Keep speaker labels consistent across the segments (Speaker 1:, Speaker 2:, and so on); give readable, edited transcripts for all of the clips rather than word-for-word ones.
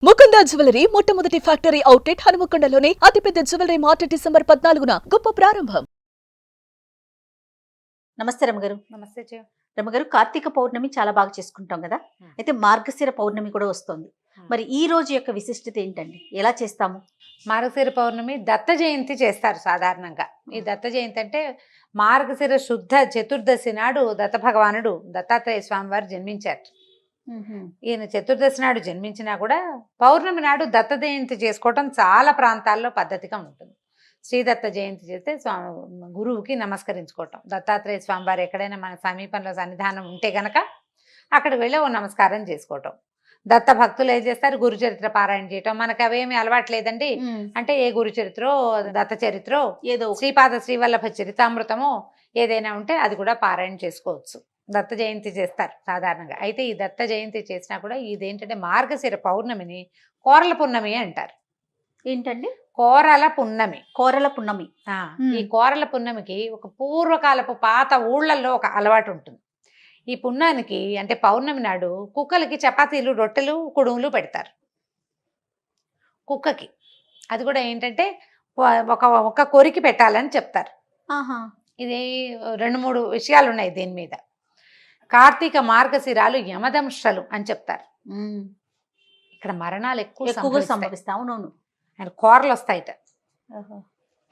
Speaker 1: Mukunda jewellery మొట్టమొదటి factory outlet హనుమకొండలోనే అతిపెద్ద jewellery mart December 14న గొప్ప ప్రారంభం.
Speaker 2: నమస్తే రమగారు.
Speaker 3: నమస్తే జయ.
Speaker 2: రమగారు, కార్తీక పౌర్ణమి చాలా బాగా చేసుకుంటాం కదా. అయితే మార్గశిర పౌర్ణమి కూడా వస్తోంది. మరి ఈ రోజు యొక్క విశిష్టత ఏంటండి? ఎలా చేస్తాము?
Speaker 3: మార్గశిర పౌర్ణమి దత్త జయంతి చేస్తారు సాధారణంగా. ఈ దత్త జయంతి అంటే మార్గశిర శుద్ధ చతుర్దశి నాడు దత్త భగవానుడు దత్తాత్రేయ స్వామి వారు జన్మించారు. ఈయన చతుర్దశి నాడు జన్మించినా కూడా పౌర్ణమి నాడు దత్త జయంతి చేసుకోవటం చాలా ప్రాంతాల్లో పద్ధతిగా ఉంటుంది. శ్రీదత్త జయంతి చేస్తే స్వామి గురువుకి నమస్కరించుకోవటం. దత్తాత్రేయ స్వామి వారు ఎక్కడైనా మన సమీపంలో సన్నిధానం ఉంటే గనక అక్కడికి వెళ్ళి ఓ నమస్కారం చేసుకోవటం. దత్త భక్తులు ఏం చేస్తారు, గురు చరిత్ర పారాయణ చేయటం. మనకు అవేమి అలవాట్లేదండి. అంటే ఏ గురు చరిత్రో దత్త చరిత్రో
Speaker 2: ఏదో
Speaker 3: శ్రీపాద శ్రీవల్లభ చరితామృతమో ఏదైనా ఉంటే అది కూడా పారాయణ చేసుకోవచ్చు. దత్త జయంతి చేస్తారు సాధారణంగా. అయితే ఈ దత్త జయంతి చేసినా కూడా ఇదేంటంటే మార్గశిర పౌర్ణమిని కోరల పున్నమి అంటారు.
Speaker 2: ఏంటండి?
Speaker 3: కోరల పున్నమి.
Speaker 2: కోరల పున్నమి.
Speaker 3: ఈ కోరల పున్నమికి ఒక పూర్వకాలపు పాత ఊళ్ళల్లో ఒక అలవాటు ఉంటుంది. ఈ పున్నానికి అంటే పౌర్ణమి నాడు కుక్కలకి చపాతీలు, రొట్టెలు, కుడుములు పెడతారు కుక్కకి. అది కూడా ఏంటంటే ఒక కొరికి పెట్టాలని చెప్తారు. ఇది 2-3 విషయాలు ఉన్నాయి దీని మీద. కార్తీక మార్గశిరాలు యమదంశలు అని చెప్తారు. ఇక్కడ మరణాలు ఎక్కువగా
Speaker 2: సంభవిస్తాము.
Speaker 3: ఆయన కోరలు వస్తాయిట.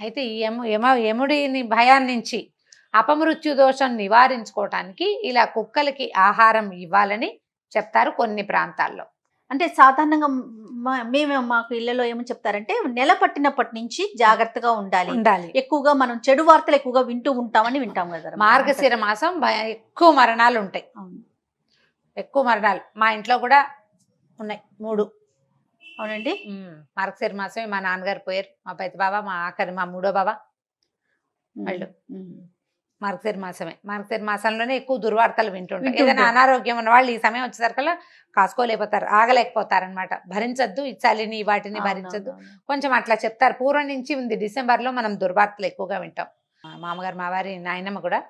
Speaker 3: అయితే ఈ యముడిని భయాన్ని నుంచి అపమృత్యు దోషం నివారించుకోవటానికి ఇలా కుక్కలకి ఆహారం ఇవ్వాలని చెప్తారు కొన్ని ప్రాంతాల్లో.
Speaker 2: అంటే సాధారణంగా మాకు ఇళ్లలో ఏమని చెప్తారంటే నెల పట్టినప్పటి నుంచి జాగ్రత్తగా ఉండాలి. ఎక్కువగా మనం చెడు వార్తలు ఎక్కువగా వింటాం కదా.
Speaker 3: మార్గశిర మాసం ఎక్కువ మరణాలు ఉంటాయి. ఎక్కువ మరణాలు మా ఇంట్లో కూడా ఉన్నాయి 3.
Speaker 2: అవునండి.
Speaker 3: మార్గశిర మాసమే మా నాన్నగారు పోయారు, మా పెద్ద బాబా, మా ఆఖరి మా 3వ బాబా వాళ్ళు. మార్గశిర మాసమే. మార్గశిర మాసంలోనే ఎక్కువ దుర్వార్తలు వింటుంటారు. ఏదైనా అనారోగ్యం ఉన్న వాళ్ళు ఈ సమయం వచ్చేసరికల్లా కాసుకోలేకపోతారు, ఆగలేకపోతారనమాట. భరించద్దు ఈ చలిని వాటిని భరించద్దు కొంచెం అట్లా చెప్తారు. పూర్వం నుంచి ఉంది. డిసెంబర్లో మనం దుర్వార్తలు ఎక్కువగా వింటాం. మామగారు మా వారి నాయనమ్మ కూడా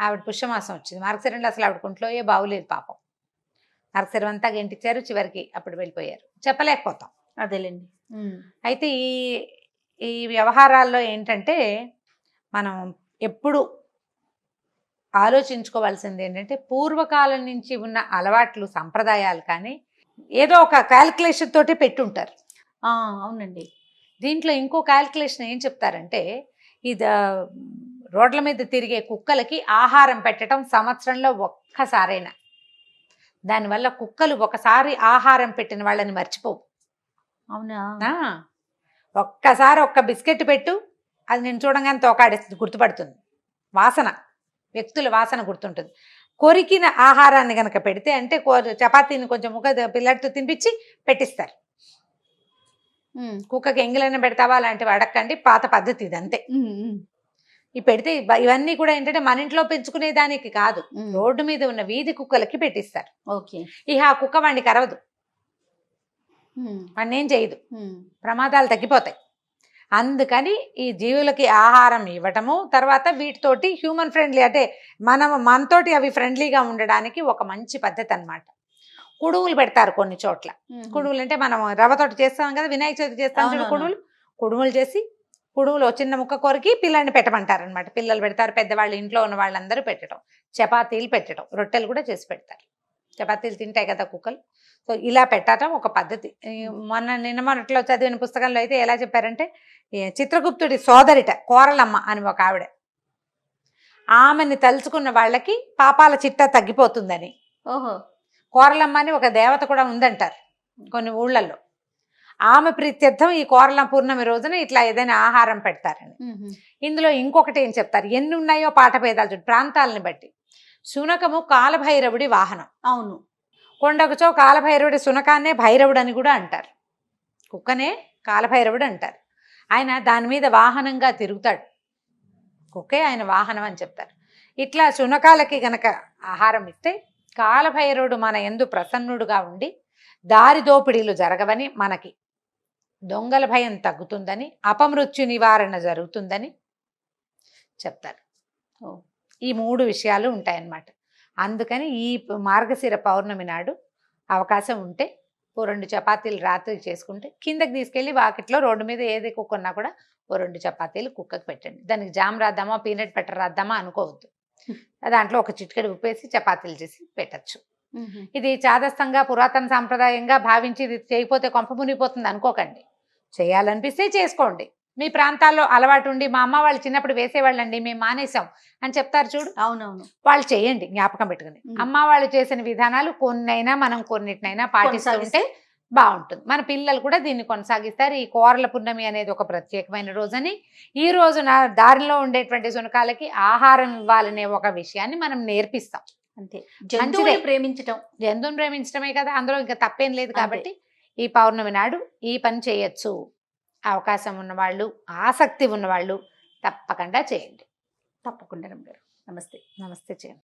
Speaker 3: ఆవిడ పుష్యమాసం వచ్చింది. మార్గశిరంలో అసలు ఆవిడ కుంట్లో బాగులేదు పాపం. మార్గశిరం అంతా గెంటిచ్చారు, చివరికి అప్పుడు వెళ్ళిపోయారు. చెప్పలేకపోతాం.
Speaker 2: అదేలేండి.
Speaker 3: అయితే ఈ వ్యవహారాల్లో ఏంటంటే మనం ఎప్పుడు ఆలోచించుకోవాల్సింది ఏంటంటే పూర్వకాలం నుంచి ఉన్న అలవాట్లు, సంప్రదాయాలు కానీ ఏదో ఒక క్యాల్కులేషన్ తోటి పెట్టుంటారు.
Speaker 2: అవునండి.
Speaker 3: దీంట్లో ఇంకో క్యాల్కులేషన్ ఏం చెప్తారంటే ఇది రోడ్ల మీద తిరిగే కుక్కలకి ఆహారం పెట్టడం సంవత్సరంలో ఒక్కసారైనా. దానివల్ల కుక్కలు ఒకసారి ఆహారం పెట్టిన వాళ్ళని మర్చిపోవు.
Speaker 2: అవునా?
Speaker 3: ఒక్కసారి ఒక్క బిస్కెట్ పెట్టు, అది నేను చూడంగానే తోకాడేస్తుంది, గుర్తుపడుతుంది. వాసన, వ్యక్తుల వాసన గుర్తుంటుంది. కొరికిన ఆహారాన్ని కనుక పెడితే అంటే చపాతీని కొంచెం పిల్లడితో తినిపించి పెట్టిస్తారు. కుక్కకి ఎంగిలైనా పెడతావా అలాంటివి అడక్కండి, పాత పద్ధతి ఇదంతే. ఈ పెడితే ఇవన్నీ కూడా ఏంటంటే మన ఇంట్లో పెంచుకునే దానికి కాదు, రోడ్డు మీద ఉన్న వీధి కుక్కలకి పెట్టిస్తారు. ఇక ఆ కుక్క వాడిని కరవదు, వాడిని ఏం చేయదు, ప్రమాదాలు తగ్గిపోతాయి. అందుకని ఈ జీవులకి ఆహారం ఇవ్వటము, తర్వాత వీటితోటి హ్యూమన్ ఫ్రెండ్లీ అంటే మనతోటి అవి ఫ్రెండ్లీగా ఉండడానికి ఒక మంచి పద్ధతి అన్నమాట. కుడుములు పెడతారు కొన్ని చోట్ల. కుడుములు అంటే మనం రవ్వతోటి చేస్తాం కదా, వినాయక చవితి చేస్తాం చూడు. కుడుములు చేసి కుడుములు చిన్న ముక్క కొరికి పిల్లల్ని పెట్టమంటారు అనమాట. పిల్లలు పెడతారు, పెద్దవాళ్ళు ఇంట్లో ఉన్న వాళ్ళందరూ పెట్టడం, చపాతీలు పెట్టడం, రొట్టెలు కూడా చేసి పెడతారు. చపాతీలు తింటాయి కదా కుక్కలు. సో ఇలా పెట్టడం ఒక పద్ధతి. మొన్నట్లో చదివిన పుస్తకంలో అయితే ఎలా చెప్పారంటే చిత్రగుప్తుడి సోదరిట కోరలమ్మ అని ఒక ఆవిడ, ఆమెని తలుచుకున్న వాళ్ళకి పాపాల చిట్టా తగ్గిపోతుందని. కోరలమ్మ అని ఒక దేవత కూడా ఉందంటారు కొన్ని ఊళ్ళల్లో. ఆమె ప్రీత్యర్థం ఈ కోరల పూర్ణమి రోజున ఇట్లా ఏదైనా ఆహారం పెడతారని. ఇందులో ఇంకొకటి ఏం చెప్తారు, ఎన్ని ఉన్నాయో పాఠభేదాలు చూడు ప్రాంతాలని బట్టి. శునకము కాలభైరవుడి వాహనం.
Speaker 2: అవును.
Speaker 3: కొండకుచో కాలభైరవుడి శునకాన్నే భైరవుడు అని కూడా అంటారు. కుక్కనే కాలభైరవుడు అంటారు. ఆయన దాని మీద వాహనంగా తిరుగుతాడు. కుక్కే ఆయన వాహనం అని చెప్తారు. ఇట్లా శునకాలకి గనక ఆహారం ఇస్తే కాలభైరవుడు మన యందు ప్రసన్నుడుగా ఉండి దారి దోపిడీలు జరగవని, మనకి దొంగల భయం తగ్గుతుందని, అపమృత్యు నివారణ జరుగుతుందని చెప్తారు. ఈ 3 విషయాలు ఉంటాయన్నమాట. అందుకని ఈ మార్గశిర పౌర్ణమి నాడు అవకాశం ఉంటే ఓ 2 చపాతీలు రాత్రి చేసుకుంటే కిందకి తీసుకెళ్ళి వాకిట్లో రోడ్డు మీద ఏది కుక్క ఉన్నా కూడా ఓ 2 చపాతీలు కుక్కకి పెట్టండి. దానికి జామ్ రాద్దామా పీనట్ బటర్ రాద్దామా అనుకోవద్దు. దాంట్లో ఒక చిటికెడు ఉప్పేసి చపాతీలు చేసి పెట్టచ్చు. ఇది చాదస్తంగా పురాతన సాంప్రదాయంగా భావించి ఇది చేయకపోతే కొంప మునిగిపోతుంది అనుకోకండి. చేయాలనిపిస్తే చేసుకోండి. మీ ప్రాంతాల్లో అలవాటు ఉండి మా అమ్మ వాళ్ళు చిన్నప్పుడు వేసేవాళ్ళండి మేము మానేసాం అని చెప్తారు చూడు,
Speaker 2: అవునవును,
Speaker 3: వాళ్ళు చేయండి జ్ఞాపకం పెట్టుకుని. అమ్మ వాళ్ళు చేసిన విధానాలు కొన్నైనా మనం కొన్నిటినైనా పాటిస్తుంటే బాగుంటుంది. మన పిల్లలు కూడా దీన్ని కొనసాగిస్తారు. ఈ కోరల పున్నమి అనేది ఒక ప్రత్యేకమైన రోజని, ఈ రోజున దారిలో ఉండేటువంటి శునకాలకి ఆహారం ఇవ్వాలనే ఒక విషయాన్ని మనం నేర్పిస్తాం.
Speaker 2: అంతే, జంతువుని ప్రేమించటం,
Speaker 3: జంతువుని ప్రేమించడమే కదా, అందులో ఇంకా తప్పేం లేదు. కాబట్టి ఈ పౌర్ణమి నాడు ఈ పని చేయొచ్చు. అవకాశం ఉన్నవాళ్ళు, ఆసక్తి ఉన్నవాళ్ళు తప్పకుండా చేయండి.
Speaker 2: తప్పకుండా రమ్య గారు. నమస్తే.
Speaker 3: నమస్తే చేయండి.